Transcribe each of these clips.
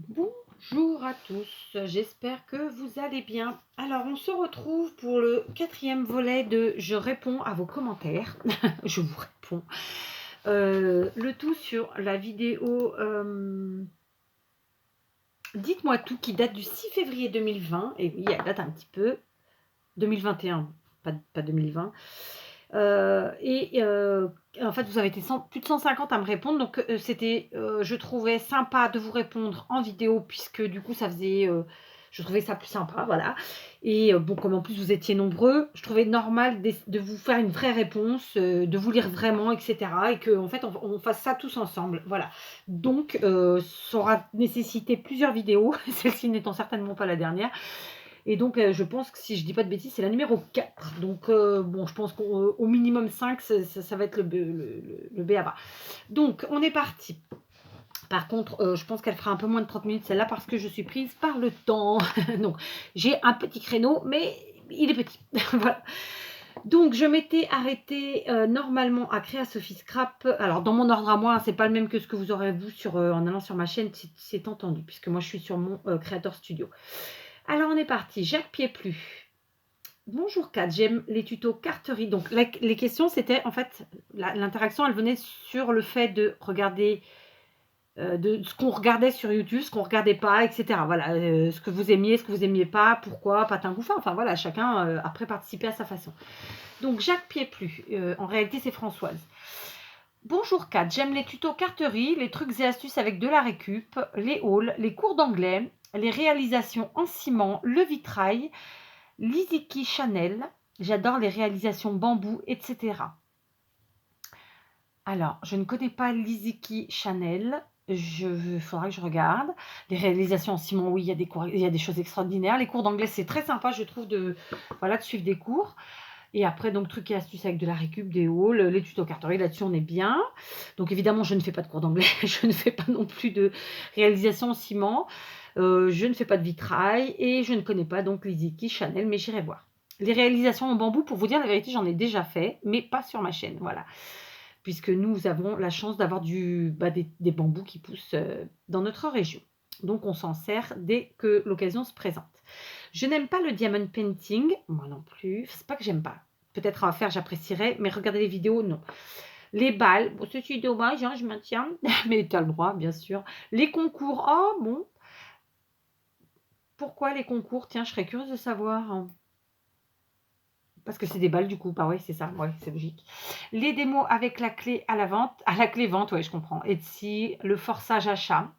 Bonjour à tous, j'espère que vous allez bien. Alors, on se retrouve pour le quatrième volet de Je réponds à vos commentaires. Je vous réponds. Le tout sur la vidéo Dites-moi tout qui date du 6 février 2020. Et oui, elle date un petit peu. 2021, pas 2020. En fait, vous avez été plus de 150 à me répondre. Donc, je trouvais sympa de vous répondre en vidéo, puisque du coup, je trouvais ça plus sympa, voilà. Et bon, comme en plus vous étiez nombreux, je trouvais normal de vous faire une vraie réponse, de vous lire vraiment, etc. Et qu'en fait, on fasse ça tous ensemble, voilà. Donc, ça aura nécessité plusieurs vidéos, celle-ci n'étant certainement pas la dernière. Et donc, je pense que si je dis pas de bêtises, c'est la numéro 4. Donc, bon, je pense qu'au minimum 5, ça va être le B.A.-ba. Donc, on est parti. Par contre, je pense qu'elle fera un peu moins de 30 minutes, celle-là, parce que je suis prise par le temps. Donc, j'ai un petit créneau, mais il est petit. Voilà. Donc, je m'étais arrêtée normalement à Créa Sophie Scrap. Alors, dans mon ordre à moi, c'est pas le même que ce que vous aurez vu en allant sur ma chaîne, c'est entendu, puisque moi, je suis sur mon Creator Studio. Alors, on est parti. Jacques Pieplu. Bonjour Kat, j'aime les tutos carterie. Donc, les questions, c'était en fait, l'interaction, elle venait sur le fait de regarder de ce qu'on regardait sur YouTube, ce qu'on regardait pas, etc. Voilà, ce que vous aimiez, ce que vous aimiez pas, pourquoi, patin couffin. Enfin voilà, chacun après participer à sa façon. Donc Jacques Pieplu, en réalité c'est Françoise. Bonjour Kat, j'aime les tutos carterie, les trucs et astuces avec de la récup, les hauls, les cours d'anglais, les réalisations en ciment, le vitrail, l'Iziki Chanel. J'adore les réalisations bambou, etc. Alors, je ne connais pas l'Iziki Chanel. Il faudra que je regarde. Les réalisations en ciment, oui, il y a des choses extraordinaires. Les cours d'anglais, c'est très sympa, je trouve, de suivre des cours. Et après, donc, trucs et astuces avec de la récup, des hauls, les tutos carterie, là-dessus, on est bien. Donc, évidemment, je ne fais pas de cours d'anglais. Je ne fais pas non plus de réalisation en ciment. Je ne fais pas de vitrail. Et je ne connais pas, donc, l'Iziki Chanel, mais j'irai voir. Les réalisations en bambou, pour vous dire la vérité, j'en ai déjà fait, mais pas sur ma chaîne, voilà. Puisque nous avons la chance d'avoir des bambous qui poussent dans notre région. Donc, on s'en sert dès que l'occasion se présente. Je n'aime pas le diamond painting, moi non plus. C'est pas que j'aime pas. Peut-être à faire, j'apprécierais, mais regarder les vidéos, non. Les balles, bon, c'est dommage, hein, je maintiens, mais tu as le droit, bien sûr. Les concours, oh bon. Pourquoi les concours? Tiens, je serais curieuse de savoir. Hein. Parce que c'est des balles du coup, bah ouais, c'est ça, ouais, c'est logique. Les démos avec la clé à la vente, ouais, je comprends. Etsy, le forçage achat.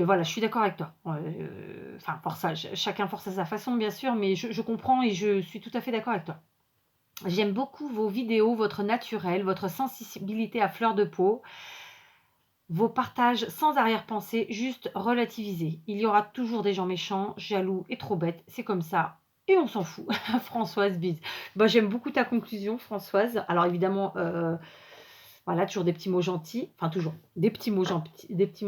Voilà, je suis d'accord avec toi. Enfin, forçage, chacun force à sa façon, bien sûr, mais je comprends et je suis tout à fait d'accord avec toi. J'aime beaucoup vos vidéos, votre naturel, votre sensibilité à fleur de peau, vos partages sans arrière-pensée, juste relativisés. Il y aura toujours des gens méchants, jaloux et trop bêtes, c'est comme ça. Et on s'en fout. Françoise bise. Bah, j'aime beaucoup ta conclusion, Françoise. Alors évidemment, voilà, toujours des petits mots gentils. Enfin, toujours des petits mots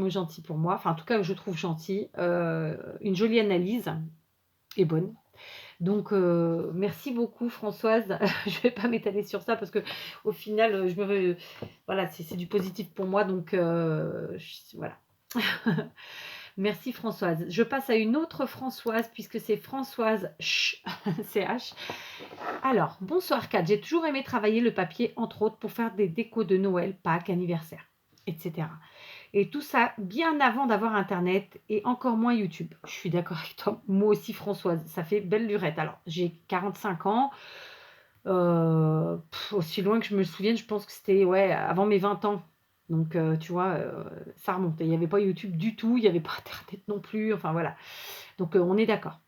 gentils pour moi. Enfin, en tout cas, je trouve gentil. Une jolie analyse et bonne. Donc, merci beaucoup, Françoise. Je ne vais pas m'étaler sur ça parce que au final, voilà, c'est du positif pour moi. Donc, voilà. Merci Françoise. Je passe à une autre Françoise puisque c'est Françoise CH. Alors, bonsoir Kat. J'ai toujours aimé travailler le papier, entre autres, pour faire des décos de Noël, Pâques, anniversaire, etc. Et tout ça bien avant d'avoir Internet et encore moins YouTube. Je suis d'accord avec toi. Moi aussi Françoise, ça fait belle lurette. Alors, j'ai 45 ans. Aussi loin que je me souvienne, je pense que c'était avant mes 20 ans. Donc, tu vois, ça remonte. Il n'y avait pas YouTube du tout, il n'y avait pas Internet non plus. Enfin, voilà. Donc, on est d'accord.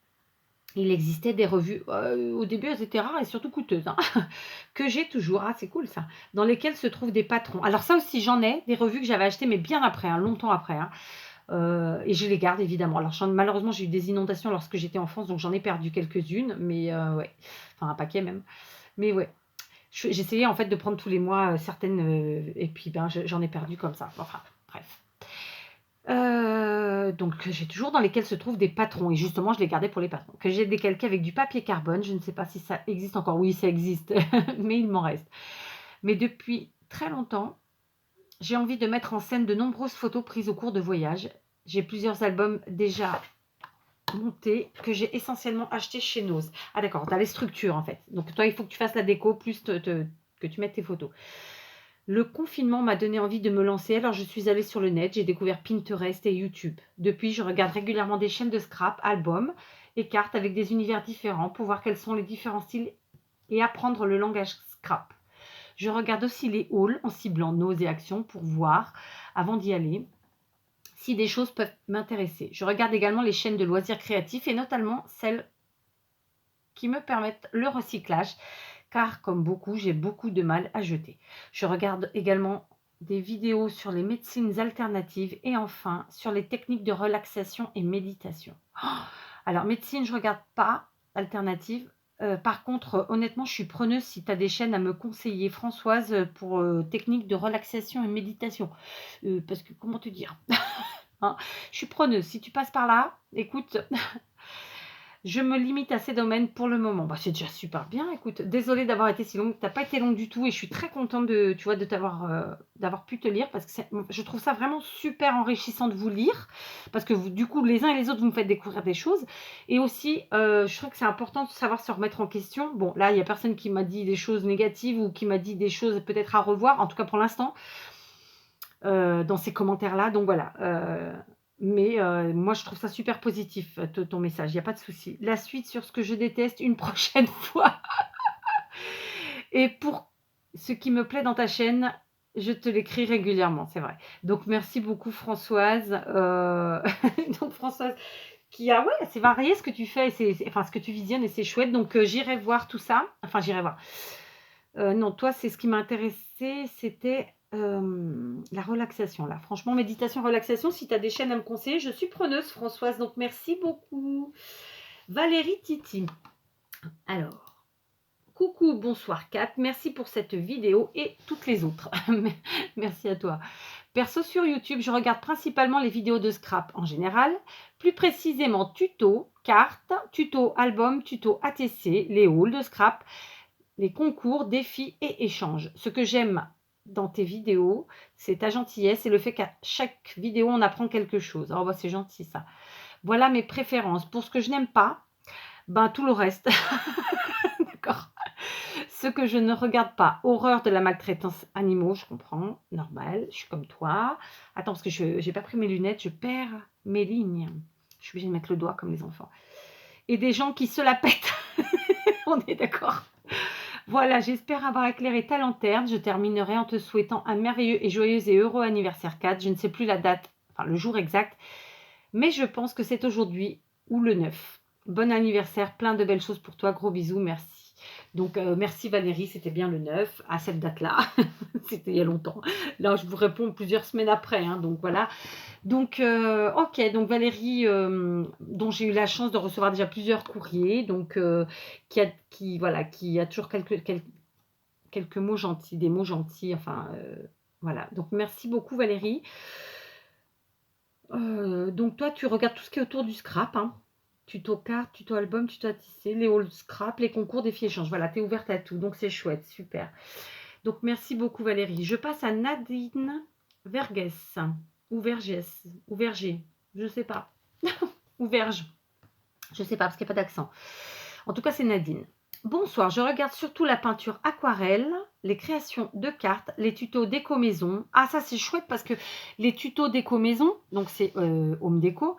Il existait des revues, au début, elles étaient rares et surtout coûteuses, hein, que j'ai toujours. Ah, c'est cool ça. Dans lesquelles se trouvent des patrons. Alors, ça aussi, j'en ai, des revues que j'avais achetées, mais bien après, hein, longtemps après. Hein. Et je les garde évidemment. Alors, malheureusement, j'ai eu des inondations lorsque j'étais en France, donc j'en ai perdu quelques-unes, mais ouais. Enfin, un paquet même. Mais ouais. J'essayais en fait de prendre tous les mois certaines, et puis j'en ai perdu comme ça. Enfin, bref. Donc j'ai toujours dans lesquels se trouvent des patrons et justement je les gardais pour les patrons. Que j'ai décalqué avec du papier carbone, je ne sais pas si ça existe encore. Oui, ça existe, mais il m'en reste. Mais depuis très longtemps, j'ai envie de mettre en scène de nombreuses photos prises au cours de voyages. J'ai plusieurs albums déjà montés que j'ai essentiellement achetés chez Nose. Ah d'accord, tu as les structures en fait. Donc toi, il faut que tu fasses la déco plus que tu mettes tes photos. Le confinement m'a donné envie de me lancer, alors je suis allée sur le net, j'ai découvert Pinterest et YouTube. Depuis, je regarde régulièrement des chaînes de scrap, albums et cartes avec des univers différents pour voir quels sont les différents styles et apprendre le langage scrap. Je regarde aussi les hauls en ciblant Nose et Action pour voir, avant d'y aller, si des choses peuvent m'intéresser. Je regarde également les chaînes de loisirs créatifs et notamment celles qui me permettent le recyclage, car comme beaucoup, j'ai beaucoup de mal à jeter. Je regarde également des vidéos sur les médecines alternatives et enfin sur les techniques de relaxation et méditation. Alors, médecine, je ne regarde pas, alternative. Par contre, honnêtement, je suis preneuse si tu as des chaînes à me conseiller, Françoise, pour techniques de relaxation et méditation. Parce que, comment te dire hein, je suis preneuse. Si tu passes par là, écoute, je me limite à ces domaines pour le moment. Bah, c'est déjà super bien, écoute. Désolée d'avoir été si longue. Tu n'as pas été longue du tout et je suis très contente de, tu vois, de d'avoir pu te lire parce que je trouve ça vraiment super enrichissant de vous lire parce que du coup, les uns et les autres, vous me faites découvrir des choses. Et aussi, je trouve que c'est important de savoir se remettre en question. Bon, là, il n'y a personne qui m'a dit des choses négatives ou qui m'a dit des choses peut-être à revoir, en tout cas pour l'instant, dans ces commentaires-là. Donc voilà. Mais moi, je trouve ça super positif, ton message, il n'y a pas de souci. La suite sur ce que je déteste une prochaine fois. Et pour ce qui me plaît dans ta chaîne, je te l'écris régulièrement, c'est vrai. Donc merci beaucoup Françoise. Donc Françoise, qui a, ouais, c'est varié ce que tu fais, enfin ce que tu visionnes et c'est chouette. Donc j'irai voir tout ça. Enfin, j'irai voir. Non, toi, c'est ce qui m'a intéressé, c'était la relaxation. Là, franchement, méditation, relaxation, si tu as des chaînes à me conseiller, je suis preneuse, Françoise. Donc, merci beaucoup. Valérie Titi. Alors, coucou, bonsoir Kat. Merci pour cette vidéo et toutes les autres. Merci à toi. Perso sur YouTube, je regarde principalement les vidéos de scrap en général, plus précisément tuto, cartes, tuto album, tuto ATC, les hauls de scrap, les concours, défis et échanges. Ce que j'aime dans tes vidéos, c'est ta gentillesse et le fait qu'à chaque vidéo, on apprend quelque chose. Oh, bah, c'est gentil ça. Voilà mes préférences. Pour ce que je n'aime pas, ben tout le reste. D'accord. Ce que je ne regarde pas, horreur de la maltraitance animaux, je comprends, normal, je suis comme toi. Attends, parce que je n'ai pas pris mes lunettes, je perds mes lignes. Je suis obligée de mettre le doigt comme les enfants. Et des gens qui se la pètent. On est d'accord. Voilà, j'espère avoir éclairé ta lanterne. Je terminerai en te souhaitant un merveilleux et joyeux et heureux anniversaire 4. Je ne sais plus la date, enfin le jour exact, mais je pense que c'est aujourd'hui ou le 9. Bon anniversaire, plein de belles choses pour toi. Gros bisous, merci. Donc, merci Valérie, c'était bien le 9, à cette date-là. C'était il y a longtemps. Là, je vous réponds plusieurs semaines après, hein, donc voilà. Donc, ok, donc Valérie, dont j'ai eu la chance de recevoir déjà plusieurs courriers, donc voilà, qui a toujours quelques mots gentils, des mots gentils, enfin, voilà. Donc, merci beaucoup Valérie. Donc, toi, tu regardes tout ce qui est autour du scrap, hein. Tuto carte, tuto album, tuto à tisser, les hauls scrap, les concours, défis échanges. Voilà, tu es ouverte à tout, donc c'est chouette, super. Donc, merci beaucoup Valérie. Je passe à Nadine Vergès, ou Vergès, ou Verger, je ne sais pas. Ou Verge, je ne sais pas, parce qu'il n'y a pas d'accent. En tout cas, c'est Nadine. Bonsoir, je regarde surtout la peinture aquarelle, les créations de cartes, les tutos déco maison. Ah, ça c'est chouette parce que les tutos déco maison, donc c'est home déco,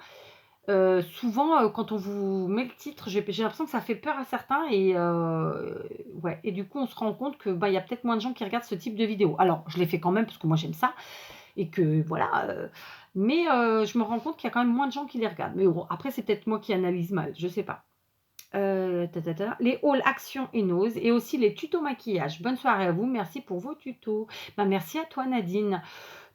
souvent quand on vous met le titre, j'ai l'impression que ça fait peur à certains et ouais, et du coup on se rend compte que bah, y a peut-être moins de gens qui regardent ce type de vidéo. Alors je les fais quand même parce que moi j'aime ça et que voilà, mais je me rends compte qu'il y a quand même moins de gens qui les regardent. Mais bon, après c'est peut-être moi qui analyse mal, je sais pas. Les hauls action et nose et aussi les tutos maquillage. Bonne soirée à vous, merci pour vos tutos. Ben, merci à toi Nadine.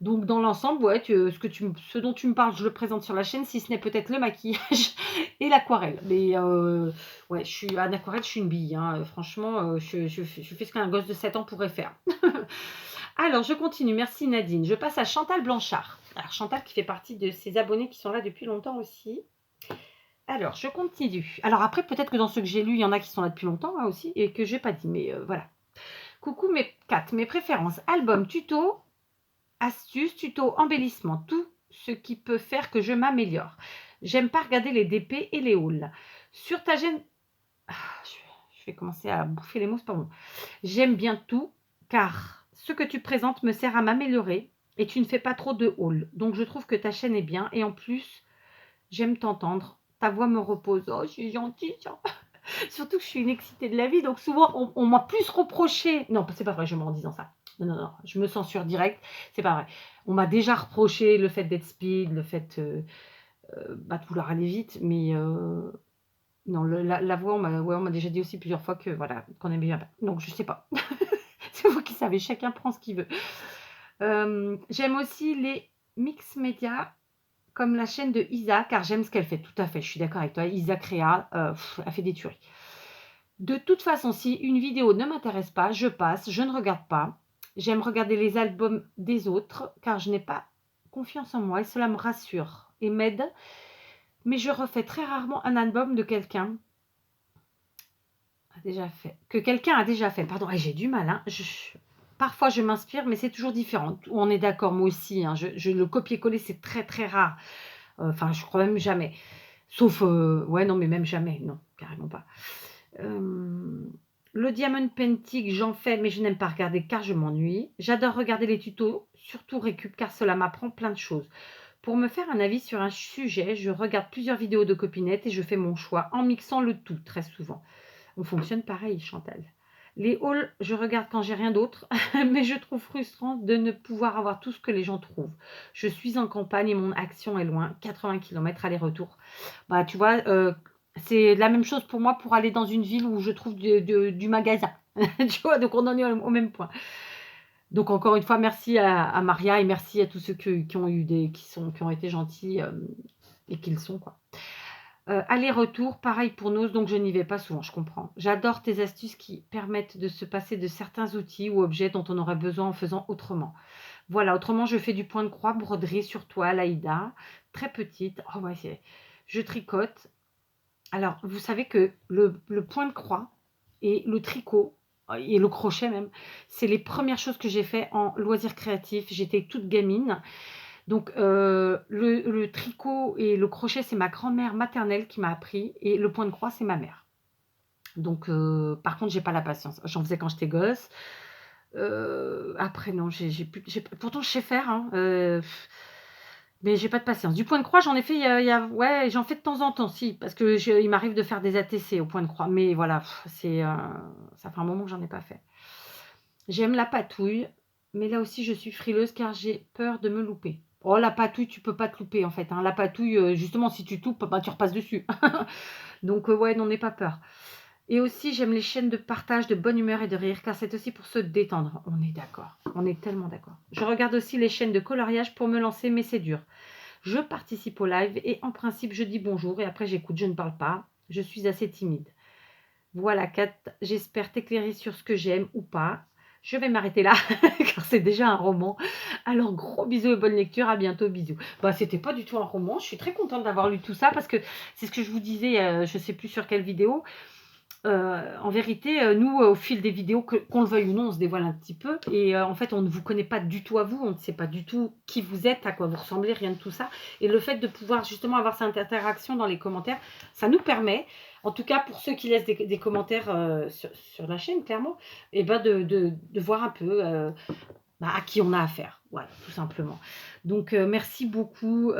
Donc dans l'ensemble, ouais, ce dont tu me parles, je le présente sur la chaîne, si ce n'est peut-être le maquillage et l'aquarelle. Mais ouais, en aquarelle, je suis une bille, hein. Franchement, je fais ce qu'un gosse de 7 ans pourrait faire. Alors, je continue. Merci Nadine. Je passe à Chantal Blanchard. Alors Chantal qui fait partie de ces abonnés qui sont là depuis longtemps aussi. Alors, je continue. Alors après, peut-être que dans ceux que j'ai lus, il y en a qui sont là depuis longtemps hein, aussi et que je n'ai pas dit, mais voilà. Coucou mes préférences. Album, tuto, astuces, tuto, embellissement, tout ce qui peut faire que je m'améliore. J'aime pas regarder les DP et les hauls. Sur ta chaîne... Ah, je vais commencer à bouffer les mots, c'est pas bon. J'aime bien tout, car ce que tu présentes me sert à m'améliorer et tu ne fais pas trop de hauls. Donc je trouve que ta chaîne est bien et en plus, j'aime t'entendre. Ta voix me repose. Oh, je suis gentille, tiens. Surtout que je suis une excitée de la vie, donc souvent on m'a plus reproché. Non, c'est pas vrai, je mens en disant ça. Non, non, non, je me censure direct. C'est pas vrai. On m'a déjà reproché le fait d'être speed, le fait de vouloir aller vite, mais non, la voix, on m'a déjà dit aussi plusieurs fois que voilà, qu'on aimait bien. Donc je sais pas. C'est vous qui savez, chacun prend ce qu'il veut. J'aime aussi les mix médias comme la chaîne de Isa, car j'aime ce qu'elle fait. Tout à fait, je suis d'accord avec toi. Isa Créa, elle fait des tueries. De toute façon, si une vidéo ne m'intéresse pas, je passe, je ne regarde pas. J'aime regarder les albums des autres, car je n'ai pas confiance en moi et cela me rassure et m'aide. Mais je refais très rarement un album de quelqu'un que quelqu'un a déjà fait. Pardon, j'ai du mal. Hein. Parfois, je m'inspire, mais c'est toujours différent. On est d'accord, moi aussi. Hein. Le copier-coller, c'est très, très rare. Enfin, je crois même jamais. Sauf, ouais, non, mais même jamais. Non, carrément pas. Le diamond painting, j'en fais, mais je n'aime pas regarder car je m'ennuie. J'adore regarder les tutos, surtout récup, car cela m'apprend plein de choses. Pour me faire un avis sur un sujet, je regarde plusieurs vidéos de copinettes et je fais mon choix en mixant le tout, très souvent. On fonctionne pareil, Chantal. Les hauls, je regarde quand j'ai rien d'autre, mais je trouve frustrant de ne pouvoir avoir tout ce que les gens trouvent. Je suis en campagne et mon action est loin, 80 km aller-retour. Bah, tu vois, c'est la même chose pour moi pour aller dans une ville où je trouve du magasin. Tu vois, donc on en est au même point. Donc encore une fois, merci à Maria et merci à tous ceux qui ont été gentils et qui le sont, quoi. Aller-retour, pareil pour nous, donc je n'y vais pas souvent, je comprends. J'adore tes astuces qui permettent de se passer de certains outils ou objets dont on aurait besoin en faisant autrement. Voilà, autrement, je fais du point de croix, broderie sur toile, Aïda, très petite. Oh ouais, je tricote. Alors, vous savez que le point de croix et le tricot, et le crochet même, c'est les premières choses que j'ai fait en loisirs créatifs. J'étais toute gamine. Donc, le tricot et le crochet, c'est ma grand-mère maternelle qui m'a appris et le point de croix, c'est ma mère. Donc, par contre, j'ai pas la patience. J'en faisais quand j'étais gosse. Après, non, pourtant, je sais faire, hein, mais j'ai pas de patience. Du point de croix, j'en ai fait, ouais, j'en fais de temps en temps, si, parce que il m'arrive de faire des ATC au point de croix. Mais voilà, ça fait un moment que j'en ai pas fait. J'aime la patouille, mais là aussi, je suis frileuse car j'ai peur de me louper. Oh, la patouille, tu peux pas te louper en fait. Hein. La patouille, justement, si tu te loupes, bah, tu repasses dessus. Donc, ouais, n'en aie pas peur. Et aussi, j'aime les chaînes de partage, de bonne humeur et de rire, car c'est aussi pour se détendre. On est d'accord. On est tellement d'accord. Je regarde aussi les chaînes de coloriage pour me lancer, mais c'est dur. Je participe au live et en principe, je dis bonjour et après, j'écoute. Je ne parle pas. Je suis assez timide. Voilà, Kat, j'espère t'éclairer sur ce que j'aime ou pas. Je vais m'arrêter là, car c'est déjà un roman. Alors, gros bisous et bonne lecture. À bientôt, bisous. Bah, c'était pas du tout un roman. Je suis très contente d'avoir lu tout ça parce que c'est ce que je vous disais, je sais plus sur quelle vidéo. En vérité, nous, au fil des vidéos, qu'on le veuille ou non, on se dévoile un petit peu. Et en fait, on ne vous connaît pas du tout à vous. On ne sait pas du tout qui vous êtes, à quoi vous ressemblez, rien de tout ça. Et le fait de pouvoir justement avoir cette interaction dans les commentaires, ça nous permet, en tout cas pour ceux qui laissent des commentaires sur la chaîne, clairement, et ben de voir un peu à qui on a affaire. Voilà, tout simplement. Donc, merci beaucoup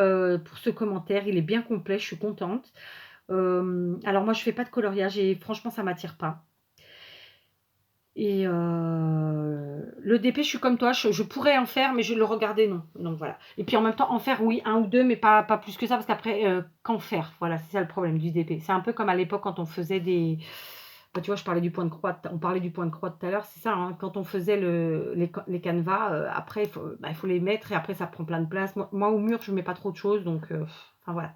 pour ce commentaire. Il est bien complet, je suis contente. Alors moi, je fais pas de coloriage et franchement, ça m'attire pas. Et le DP, je suis comme toi, je pourrais en faire, mais je le regardais, non. Donc voilà. Et puis en même temps, en faire, oui, un ou deux, mais pas plus que ça, parce qu'après, qu'en faire? Voilà, c'est ça le problème du DP. C'est un peu comme à l'époque quand on faisait des... Bah, tu vois, je parlais du point de croix, on parlait du point de croix tout à l'heure, c'est ça, hein, quand on faisait les canevas, après, il faut les mettre et après, ça prend plein de place. Moi, au mur, je ne mets pas trop de choses, donc, enfin voilà.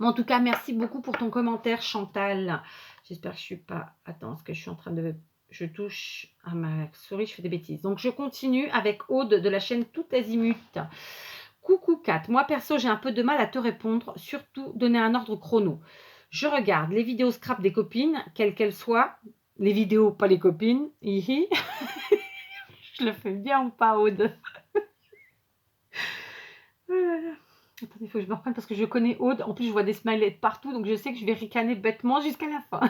Mais en tout cas, merci beaucoup pour ton commentaire, Chantal. J'espère que je ne suis pas... Attends, est-ce que je suis en train de... Je touche à ma souris, je fais des bêtises. Donc, je continue avec Aude de la chaîne Tout Azimut. Coucou Kat, moi perso, j'ai un peu de mal à te répondre, surtout donner un ordre chrono. Je regarde les vidéos scrap des copines, quelles qu'elles soient. Les vidéos, pas les copines. Hihi. Je le fais bien ou pas, Aude? il faut que je me reprenne parce que je connais Aude. En plus, je vois des smileys partout, donc je sais que je vais ricaner bêtement jusqu'à la fin.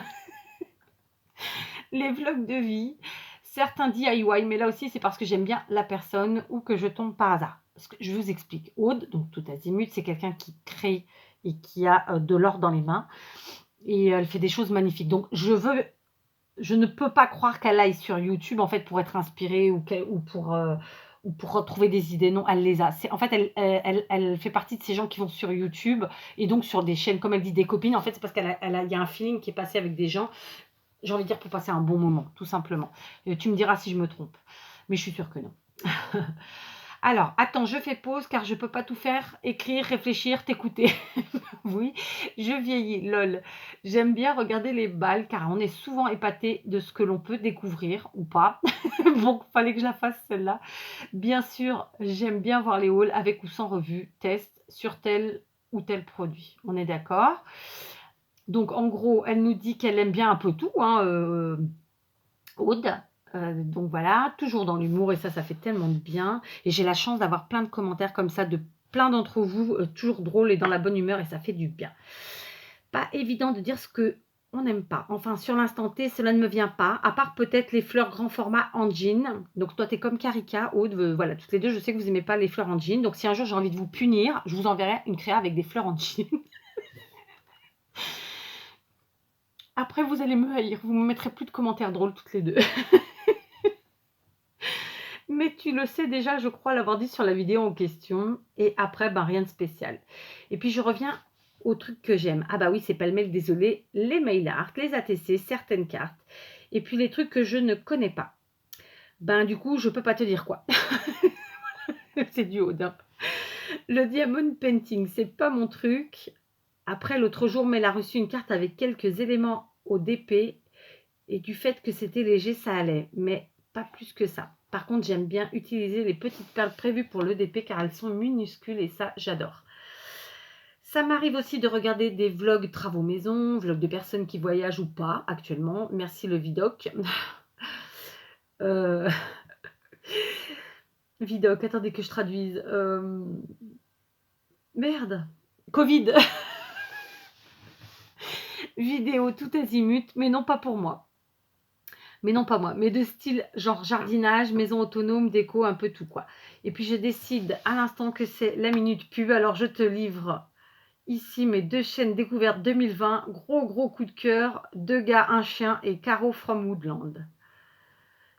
Les vlogs de vie, certains DIY, mais là aussi, c'est parce que j'aime bien la personne ou que je tombe par hasard. Parce que je vous explique. Aude, donc tout azimut, c'est quelqu'un qui crée et qui a de l'or dans les mains. Et elle fait des choses magnifiques. Donc, je ne peux pas croire qu'elle aille sur YouTube, en fait, pour être inspirée ou pour retrouver des idées. Non, elle les a. En fait, elle fait partie de ces gens qui vont sur YouTube et donc sur des chaînes, comme elle dit, des copines. En fait, c'est parce il y a un feeling qui est passé avec des gens, j'ai envie de dire, pour passer un bon moment, tout simplement. Tu me diras si je me trompe, mais je suis sûre que non. Alors, attends, je fais pause car je peux pas tout faire, écrire, réfléchir, t'écouter. Oui, je vieillis, lol. J'aime bien regarder les balles car on est souvent épaté de ce que l'on peut découvrir ou pas. Bon, fallait que je la fasse celle-là. Bien sûr, j'aime bien voir les hauls avec ou sans revue, test sur tel ou tel produit. On est d'accord? Donc, en gros, elle nous dit qu'elle aime bien un peu tout, hein, Aude. Donc voilà, toujours dans l'humour et ça fait tellement de bien. Et j'ai la chance d'avoir plein de commentaires comme ça de plein d'entre vous, toujours drôles et dans la bonne humeur et ça fait du bien. Pas évident de dire ce que on n'aime pas. Enfin, sur l'instant T, cela ne me vient pas, à part peut-être les fleurs grand format en jean. Donc toi, tu es comme Karika, Aude, voilà, toutes les deux, je sais que vous n'aimez pas les fleurs en jean. Donc si un jour j'ai envie de vous punir, je vous enverrai une créa avec des fleurs en jean. Après, vous allez me haïr, vous ne me mettrez plus de commentaires drôles toutes les deux. Mais tu le sais déjà, je crois l'avoir dit sur la vidéo en question. Et après, ben, rien de spécial. Et puis, je reviens au truc que j'aime. Ah bah oui, c'est pas le mail, désolé. Les mail art, les ATC, certaines cartes. Et puis, les trucs que je ne connais pas. Ben, du coup, je peux pas te dire quoi. C'est du haut. Hein. Le diamond painting, c'est pas mon truc. Après, l'autre jour, Mel a reçu une carte avec quelques éléments au DP. Et du fait que c'était léger, ça allait. Mais pas plus que ça. Par contre, j'aime bien utiliser les petites perles prévues pour l'EDP car elles sont minuscules et ça, j'adore. Ça m'arrive aussi de regarder des vlogs travaux maison, vlogs de personnes qui voyagent ou pas actuellement. Merci le Vidoc. Vidoc, attendez que je traduise. Merde. Covid. Vidéo tout azimut, mais non pas pour moi. Mais non pas moi, mais de style genre jardinage, maison autonome, déco, un peu tout quoi. Et puis je décide à l'instant que c'est la minute pub, alors je te livre ici mes 2 chaînes découvertes 2020, gros coup de cœur, 2 gars, un chien et Caro from Woodland.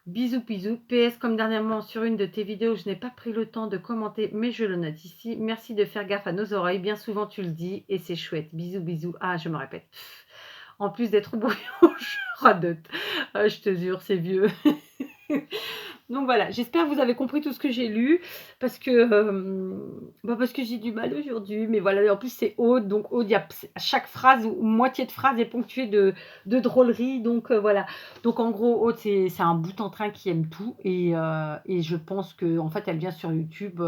Bisous, bisous. PS, comme dernièrement sur une de tes vidéos, je n'ai pas pris le temps de commenter, mais je le note ici. Merci de faire gaffe à nos oreilles, bien souvent tu le dis et c'est chouette. Bisous, bisous. Ah, je me répète. En plus d'être bruyant, je radote. Ah, je te jure, c'est vieux. Donc voilà, j'espère que vous avez compris tout ce que j'ai lu, parce que j'ai du mal aujourd'hui. Mais voilà, en plus c'est Aude, donc Aude, chaque phrase ou moitié de phrase est ponctuée de drôleries. Donc voilà. Donc en gros, Aude, c'est un bout en train qui aime tout. Et je pense qu'en fait, elle vient sur YouTube.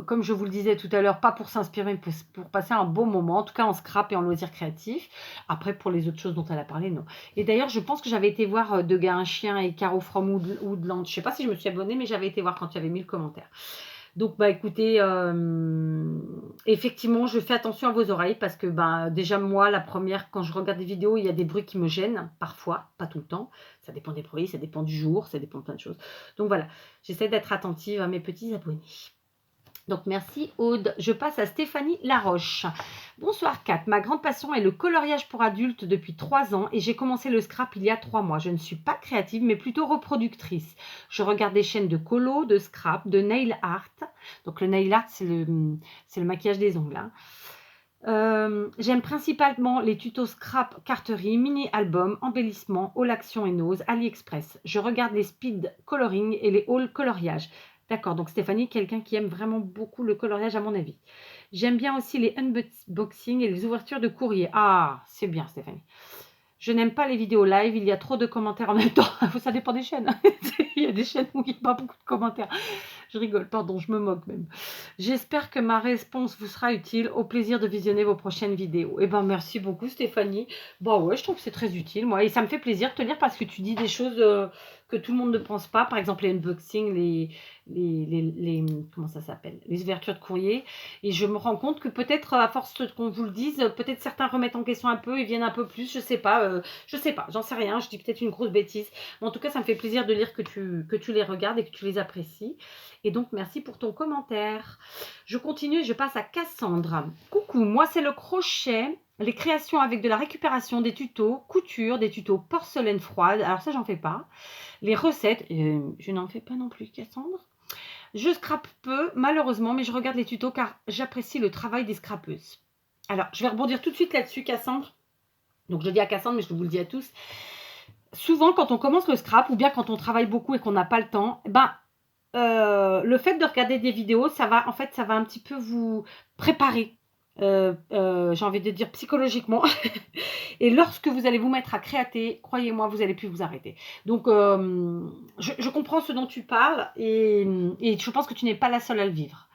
Comme je vous le disais tout à l'heure, pas pour s'inspirer, mais pour passer un bon moment, en tout cas en scrap et en loisirs créatifs. Après, pour les autres choses dont elle a parlé, non. Et d'ailleurs, je pense que j'avais été voir De gars, un chien et Caro from Woodland. Je ne sais pas si je me suis abonnée, mais j'avais été voir quand il y avait 1000 commentaires. Donc, bah écoutez, effectivement, je fais attention à vos oreilles parce que déjà, moi, la première, quand je regarde des vidéos, il y a des bruits qui me gênent, parfois, pas tout le temps. Ça dépend des bruits, ça dépend du jour, ça dépend de plein de choses. Donc voilà, j'essaie d'être attentive à mes petits abonnés. Donc merci Aude. Je passe à Stéphanie Laroche. Bonsoir Kat. Ma grande passion est le coloriage pour adultes depuis 3 ans et j'ai commencé le scrap il y a 3 mois. Je ne suis pas créative mais plutôt reproductrice. Je regarde des chaînes de colo, de scrap, de nail art. Donc le nail art c'est le maquillage des ongles. Hein. J'aime principalement les tutos scrap, carterie, mini-albums, embellissement, haul action et nose, AliExpress. Je regarde les speed coloring et les haul coloriage. D'accord, donc Stéphanie, quelqu'un qui aime vraiment beaucoup le coloriage à mon avis. J'aime bien aussi les unboxings et les ouvertures de courrier. Ah, c'est bien Stéphanie. Je n'aime pas les vidéos live, il y a trop de commentaires en même temps. Ça dépend des chaînes. Il y a des chaînes où il n'y a pas beaucoup de commentaires. Je rigole, pardon, je me moque même. J'espère que ma réponse vous sera utile. Au plaisir de visionner vos prochaines vidéos. Eh bien, merci beaucoup Stéphanie. Bon, ouais, je trouve que c'est très utile, moi. Et ça me fait plaisir de te lire parce que tu dis des choses que tout le monde ne pense pas. Par exemple, les unboxings, comment ça s'appelle? Les ouvertures de courrier. Et je me rends compte que peut-être, à force qu'on vous le dise, peut-être certains remettent en question un peu et viennent un peu plus. Je sais pas, j'en sais rien. Je dis peut-être une grosse bêtise. Mais en tout cas, ça me fait plaisir de lire que tu les regardes et que tu les apprécies. Et donc, merci pour ton commentaire. Je continue et je passe à Cassandre. Coucou, moi c'est le crochet, les créations avec de la récupération, des tutos, couture, des tutos porcelaine froide. Alors ça, j'en fais pas. Les recettes, je n'en fais pas non plus, Cassandre. Je scrape peu, malheureusement, mais je regarde les tutos car j'apprécie le travail des scrapeuses. Alors, je vais rebondir tout de suite là-dessus, Cassandre. Donc, je le dis à Cassandre, mais je vous le dis à tous. Souvent, quand on commence le scrap, ou bien quand on travaille beaucoup et qu'on n'a pas le temps, le fait de regarder des vidéos, ça va un petit peu vous préparer, j'ai envie de dire psychologiquement. Et lorsque vous allez vous mettre à créater, croyez-moi, vous n'allez plus vous arrêter. Donc, je comprends ce dont tu parles et je pense que tu n'es pas la seule à le vivre.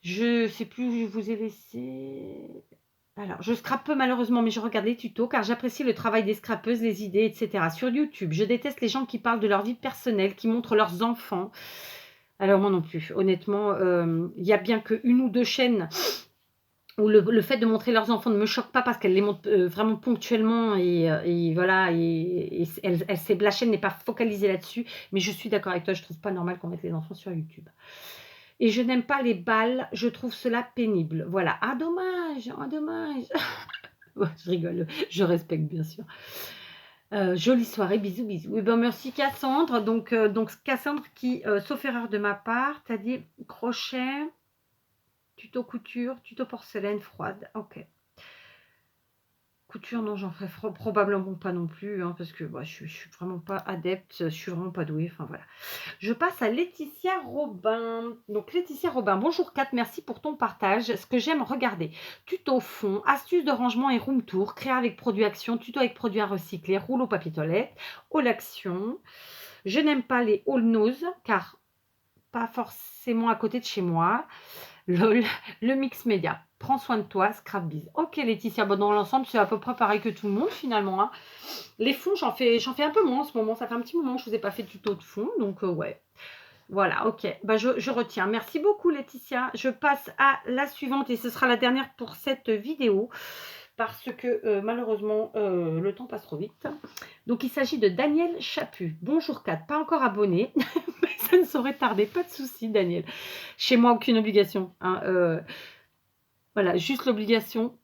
Je ne sais plus où je vous ai laissé. Alors, je scrape peu malheureusement, mais je regarde les tutos car j'apprécie le travail des scrapeuses, les idées, etc. Sur YouTube, je déteste les gens qui parlent de leur vie personnelle, qui montrent leurs enfants. Alors moi non plus, honnêtement, il y a bien qu'une ou deux chaînes où le fait de montrer leurs enfants ne me choque pas parce qu'elles les montrent, vraiment ponctuellement et voilà et la chaîne n'est pas focalisée là-dessus. Mais je suis d'accord avec toi, je trouve pas normal qu'on mette les enfants sur YouTube. Et je n'aime pas les balles, je trouve cela pénible. Voilà. Ah dommage, ah dommage. Ouais, je rigole, je respecte bien sûr. Jolie soirée, bisous, bisous. Et ben merci Cassandre. Donc Cassandre qui, sauf erreur de ma part, tu as dit crochet, tuto couture, tuto porcelaine froide. OK. Couture, non, j'en ferai probablement pas non plus, hein, parce que je suis vraiment pas adepte, je suis vraiment pas douée, enfin voilà. Je passe à Laetitia Robin. Donc Laetitia Robin, bonjour Kat, merci pour ton partage. Ce que j'aime regarder, tuto fond, astuces de rangement et room tour, créa avec produits action, tuto avec produits à recycler, rouleau papier toilette, haul action. Je n'aime pas les haul nose, car pas forcément à côté de chez moi. Lol, le mix média. Prends soin de toi, Scrapbiz. Ok Laetitia, bon, dans l'ensemble, c'est à peu près pareil que tout le monde finalement, hein. Les fonds, j'en fais un peu moins en ce moment. Ça fait un petit moment que je ne vous ai pas fait de tuto de fond. Donc, ouais. Voilà, ok. Je retiens. Merci beaucoup, Laetitia. Je passe à la suivante et ce sera la dernière pour cette vidéo. Parce que malheureusement, le temps passe trop vite. Donc, il s'agit de Daniel Chaput. Bonjour, Kat. Pas encore abonné, mais ça ne saurait tarder. Pas de souci, Daniel. Chez moi, aucune obligation, hein. Voilà, juste l'obligation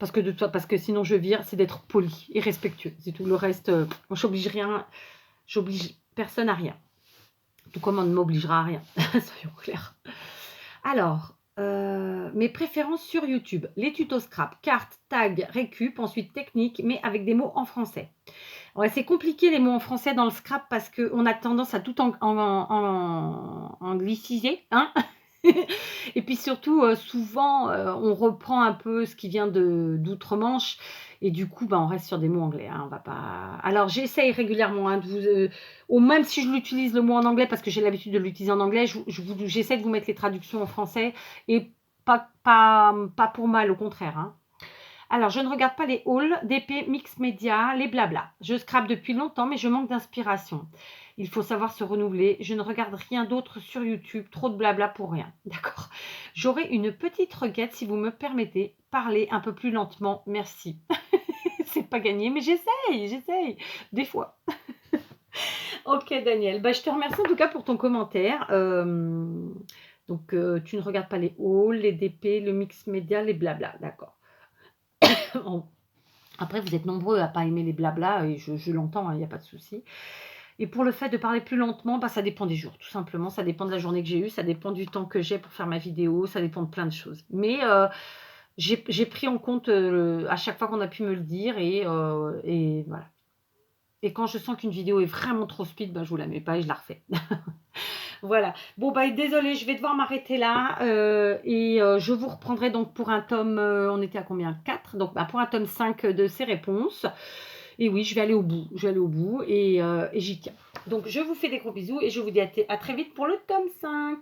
parce que sinon je vire, c'est d'être poli et respectueux. C'est tout. Le reste, moi, j'oblige personne à rien. Tout comme on ne m'obligera à rien, soyons clairs. Alors, mes préférences sur YouTube. Les tutos scrap, cartes, tags, récup, ensuite technique, mais avec des mots en français. Ouais, c'est compliqué les mots en français dans le scrap parce qu'on a tendance à tout angliciser, hein. Et puis surtout, souvent, on reprend un peu ce qui vient d'outre-Manche et du coup, on reste sur des mots anglais, hein, on va pas alors j'essaye régulièrement, hein, de vous, ou même si je l'utilise le mot en anglais parce que j'ai l'habitude de l'utiliser en anglais, j'essaie de vous mettre les traductions en français et pas pour mal, au contraire, hein. Alors, je ne regarde pas les hauls, DP, mix média, les blabla. Je scrape depuis longtemps, mais je manque d'inspiration. Il faut savoir se renouveler. Je ne regarde rien d'autre sur YouTube. Trop de blabla pour rien. D'accord. J'aurai une petite requête si vous me permettez. Parler un peu plus lentement. Merci. C'est pas gagné, mais j'essaye. Des fois. Ok, Daniel. Je te remercie en tout cas pour ton commentaire. Donc, tu ne regardes pas les hauls, les DP, le mix média, les blabla. D'accord. Après, vous êtes nombreux à pas aimer les blabla et je l'entends, il n'y a pas de souci. Et pour le fait de parler plus lentement, ça dépend des jours, tout simplement. Ça dépend de la journée que j'ai eue, ça dépend du temps que j'ai pour faire ma vidéo, ça dépend de plein de choses. Mais j'ai pris en compte à chaque fois qu'on a pu me le dire et voilà. Et quand je sens qu'une vidéo est vraiment trop speed, je vous la mets pas et je la refais. Voilà. Bon, désolée, je vais devoir m'arrêter là. Et je vous reprendrai donc pour un tome, on était à combien? 4. Donc, pour un tome 5 de ces réponses. Et oui, je vais aller au bout. Et j'y tiens. Donc, je vous fais des gros bisous et je vous dis à très vite pour le tome 5.